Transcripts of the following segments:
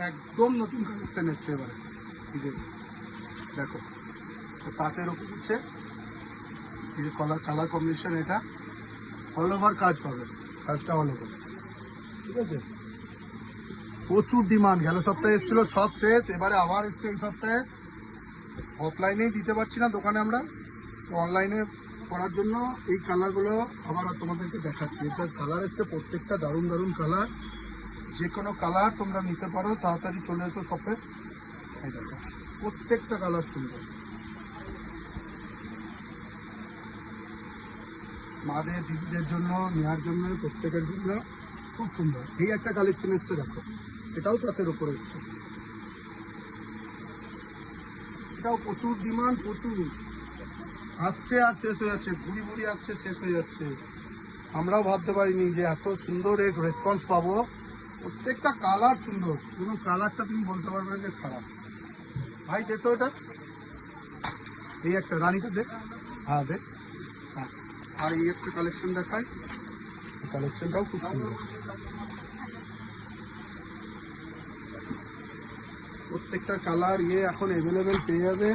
একদম নতুন কালেকশন এসছে এবারে। দেখো তাঁতের ওপর হচ্ছে এই যে কালার কম্বিনেশন, এটা অল ওভার কাজ পাবে, কাজটা অল ওভার, ঠিক আছে। প্রচুর ডিমান্ড, গেল সপ্তাহে এসেছিল সব শেষ, এবারে আবার এসছে এই সপ্তাহে। অফলাইনেই দিতে পারছি না দোকানে আমরা, তো অনলাইনে করার জন্য এই কালারগুলো আবার তোমাদেরকে দেখাচ্ছি। এটা কালার এসছে প্রত্যেকটা দারুণ দারুণ কালার, যে কোনো কালার তোমরা নিতে পারো, তাড়াতাড়ি চলে এসো শপে। এই দেখো প্রত্যেকটা কালার সুন্দর, মাদের দিদিদের জন্য নেওয়ার জন্য প্রত্যেকের জন্য খুব সুন্দর। এই একটা কালেকশন এসছে দেখো, এটাও তাঁতের উপরে এসছে, এটাও প্রচুর ডিমান্ড, প্রচুর আসছে আর শেষ হয়ে যাচ্ছে, ঘুরি ঘুরি আসছে শেষ হয়ে যাচ্ছে। আমরাও ভাবতে পারিনি যে এত সুন্দর এক রেসপন্স পাবো। প্রত্যেকটা কালার সুন্দর, কোনো কালারটা তুমি বলতে পারবে না যে খারাপ। ভাই দে তো এটা, এই একটা রানীটা দে, হ্যাঁ দে, হ্যাঁ। আর এই একটা কালেকশন দেখায়, কালেকশনটাও খুব সুন্দর, প্রত্যেকটা কালার এখন অ্যাভেলেবেল পেয়ে যাবে,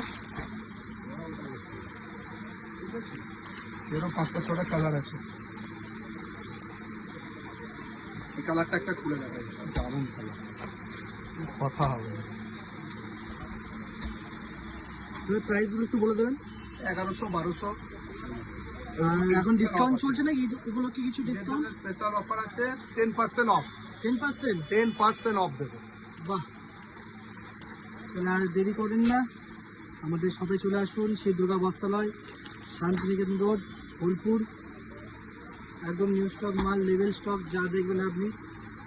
ঠিক আছে। এরকম 5-6টা কালার আছে। এই কালারটা একটা খুলে দেখাই, দারুণ কালার, কথা হবে। প্রাইসগুলো একটু বলে দেবেন। 1100-1200। এখন ডিসকাউন্ট চলছে নাকি এগুলো, কি কিছু ডিসকাউন্ট? স্পেশাল অফার আছে, 10% অফ। 10% অফ দেবে। বাহ, তাহলে আর দেরি করেন না, আমাদের শপে চলে আসুন, শ্রী দুর্গা বস্ত্রালয়, শান্তিনিকেতন রোড, বোলপুর। একদম নিউ স্টক মাল, লেভেল স্টক, যা দেখবেন আপনি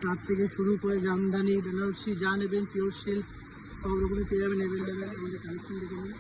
তার থেকে শুরু করে জামদানি, বেনারসি, যা নেবেন পিওর সিল্ক সব রকমই পেয়ে যাবেন অ্যাভেলেবেল। আমাদের কালেকশন দেখে নিন।